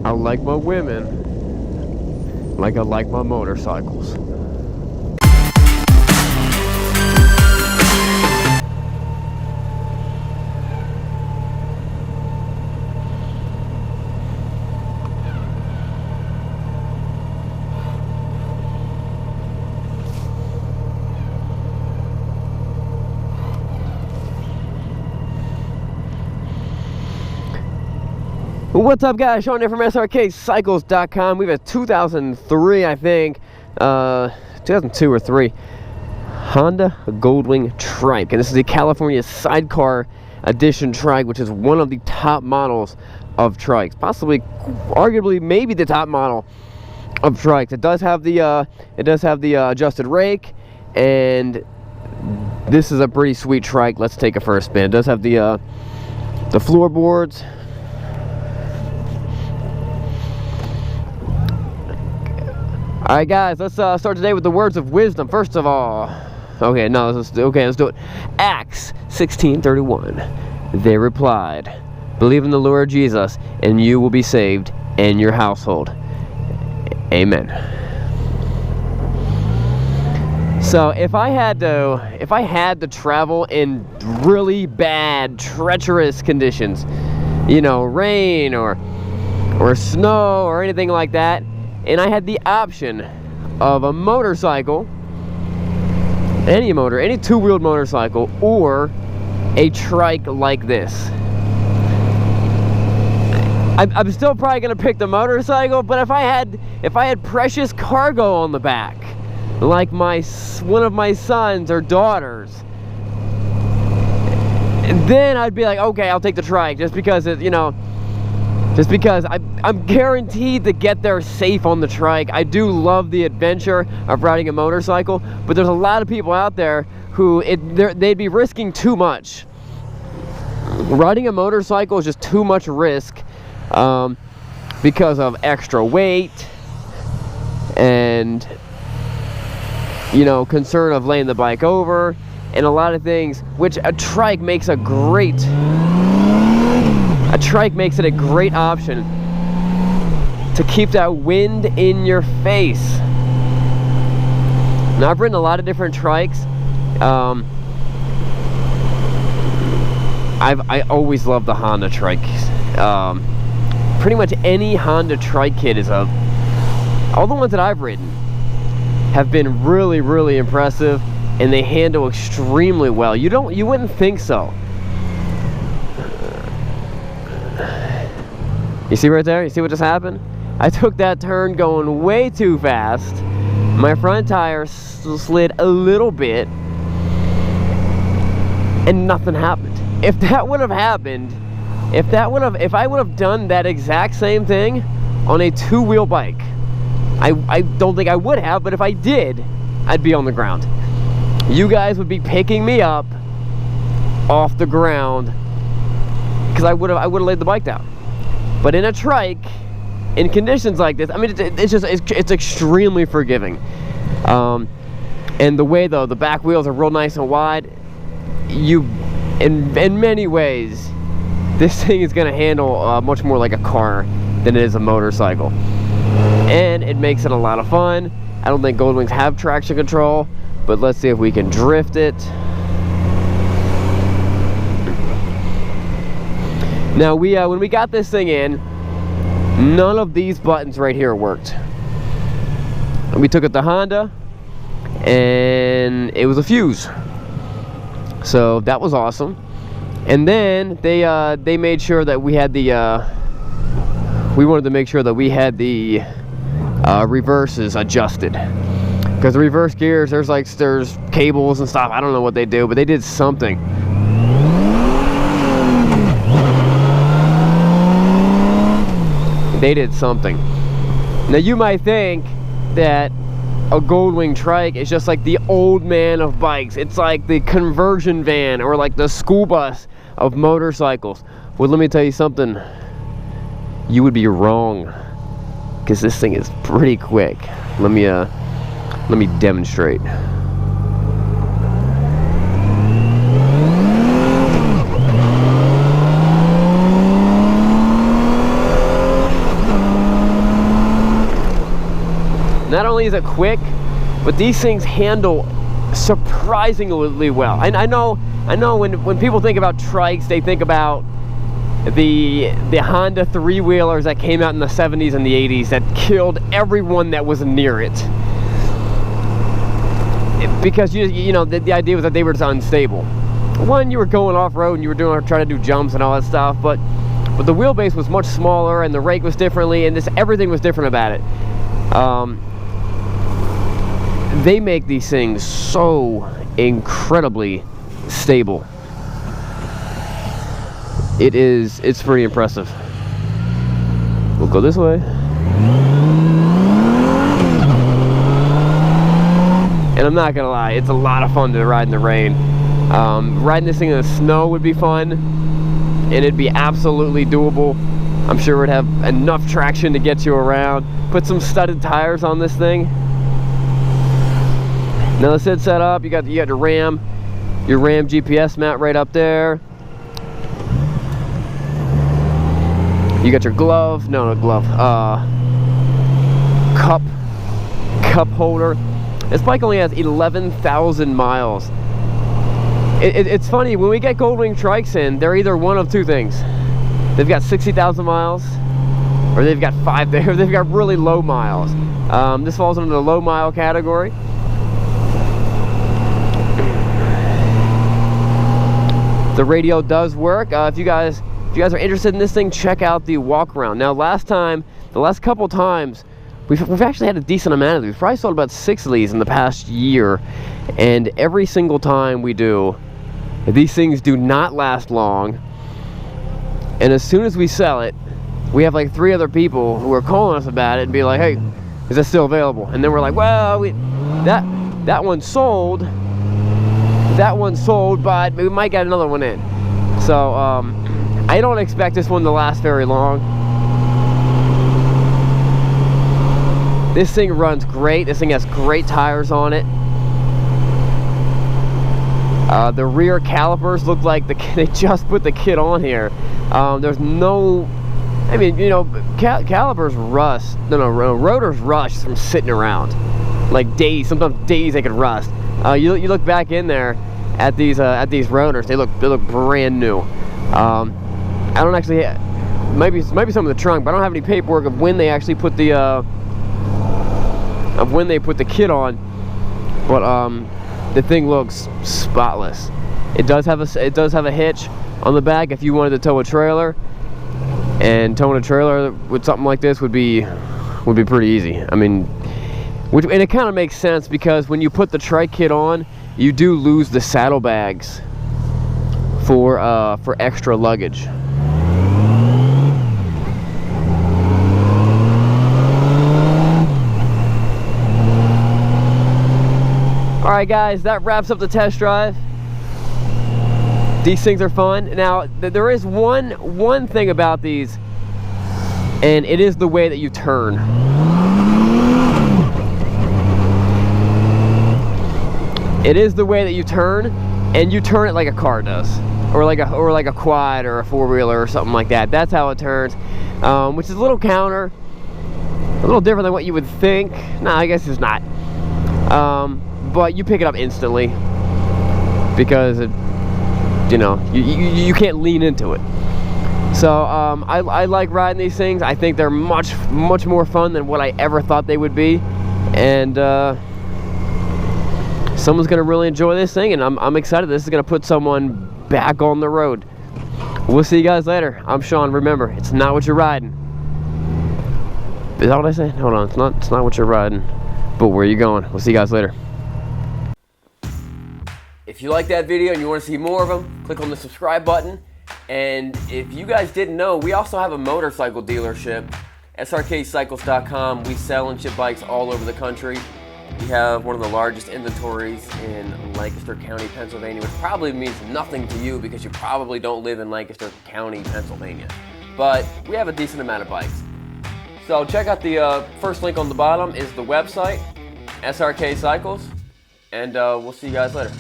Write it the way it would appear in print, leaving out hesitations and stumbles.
I like my women like I like my motorcycles. What's up, guys? Sean here from Srkcycles.com. We have a 2003, I think, 2002 or 3 Honda Goldwing Trike, and this is the California Sidecar Edition trike, which is one of the top models of trikes, possibly, arguably, maybe the top model of trikes. It does have the adjusted rake, and this is a pretty sweet trike. Let's take it for a spin. It does have the floorboards. Alright, guys, let's start today with the words of wisdom. First of all, let's do it. Acts 16:31. They replied, "Believe in the Lord Jesus, and you will be saved, and your household." Amen. So if I had to travel in really bad, treacherous conditions, you know, rain or snow or anything like that, and I had the option of a motorcycle, any two-wheeled motorcycle, or a trike like this, I'm still probably gonna pick the motorcycle. But if I had precious cargo on the back, like one of my sons or daughters, then I'd be like, okay, I'll take the trike, just because I'm guaranteed to get there safe on the trike. I do love the adventure of riding a motorcycle, but there's a lot of people out there who they'd be risking too much. Riding a motorcycle is just too much risk because of extra weight and, you know, concern of laying the bike over and a lot of things, which a trike makes it a great option to keep that wind in your face. Now, I've ridden a lot of different trikes. I always love the Honda trike. Pretty much any Honda trike kit all the ones that I've ridden have been really, really impressive, and they handle extremely well. You wouldn't think so. You see right there? You see what just happened? I took that turn going way too fast. My front tire slid a little bit, and nothing happened. If that would have happened, if I would have done that exact same thing on a two-wheel bike, I don't think I would have, but if I did, I'd be on the ground. You guys would be picking me up off the ground because I would have laid the bike down. But in a trike, in conditions like this, I mean, it's extremely forgiving. And the way, though, the back wheels are real nice and wide, in many ways, this thing is going to handle much more like a car than it is a motorcycle. And it makes it a lot of fun. I don't think Goldwings have traction control, but let's see if we can drift it. Now, when we got this thing in, none of these buttons right here worked. We took it to Honda, and it was a fuse. So that was awesome. And then they made sure that we had we wanted to make sure that we had the reverses adjusted. Because the reverse gears, there's cables and stuff. I don't know what they do, but they did something. They did something. Now, you might think that a Goldwing Trike is just like the old man of bikes. It's like the conversion van or like the school bus of motorcycles. Well, let me tell you something. You would be wrong, because this thing is pretty quick. Let me demonstrate. Not only is it quick, but these things handle surprisingly well. I know when people think about trikes, they think about the Honda three-wheelers that came out in the 70s and the 80s that killed everyone that was near it. Because you know the idea was that they were just unstable. One, you were going off-road and you were trying to do jumps and all that stuff, but the wheelbase was much smaller and the rake was differently, and everything was different about it. They make these things so incredibly stable. It's pretty impressive. We'll go this way. And I'm not gonna lie, it's a lot of fun to ride in the rain. Riding this thing in the snow would be fun, and it'd be absolutely doable. I'm sure it would have enough traction to get you around. Put some studded tires on this thing. Now the SID set up, you got your RAM GPS mat right up there. You got your glove, cup holder. This bike only has 11,000 miles. It's funny, when we get Goldwing Trikes in, they're either one of two things. They've got 60,000 miles, or they've got they've got really low miles. This falls into the low mile category. The radio does work. If you guys are interested in this thing, check out the walk around. Now the last couple times, we've actually had a decent amount of these. We've probably sold about 6 of these in the past year, and every single time we do, these things do not last long. And as soon as we sell it, we have like 3 other people who are calling us about it and be like, hey, is that still available? And then we're like, well, that one sold, but we might get another one in. So I don't expect this one to last very long. This thing runs great. This thing has great tires on it. The rear calipers look like they just put the kit on here. There's no, I mean, you know, calipers rust. No, rotors rust from sitting around, like days. Sometimes days they could rust. You look back in there at these rotors. They look brand new. I don't actually maybe some of the trunk, but I don't have any paperwork of when they actually put the kit on. But the thing looks spotless. It does have a hitch on the back if you wanted to tow a trailer, and towing a trailer with something like this would be pretty easy. I mean, and it kind of makes sense because when you put the trike kit on, you do lose the saddlebags for extra luggage. Alright guys, that wraps up the test drive. These things are fun. Now, there is one thing about these, and it is the way that you turn. It is the way that you turn, and you turn it like a car does, or like a quad or a four-wheeler or something like that. That's how it turns, which is a little different than what you would think. No, I guess it's not. But you pick it up instantly because you know, you can't lean into it. So I like riding these things. I think they're much more fun than what I ever thought they would be, and someone's gonna really enjoy this thing, and I'm excited. This is gonna put someone back on the road. We'll see you guys later. I'm Sean. Remember, it's not what you're riding. Is that what I said? Hold on, it's not what you're riding, but where you going. We'll see you guys later. If you like that video and you want to see more of them, click on the subscribe button. And if you guys didn't know, we also have a motorcycle dealership, Srkcycles.com. We sell and ship bikes all over the country. We have one of the largest inventories in Lancaster County, Pennsylvania, which probably means nothing to you because you probably don't live in Lancaster County, Pennsylvania. But we have a decent amount of bikes. So check out the first link on the bottom is the website, Srkcycles, and we'll see you guys later.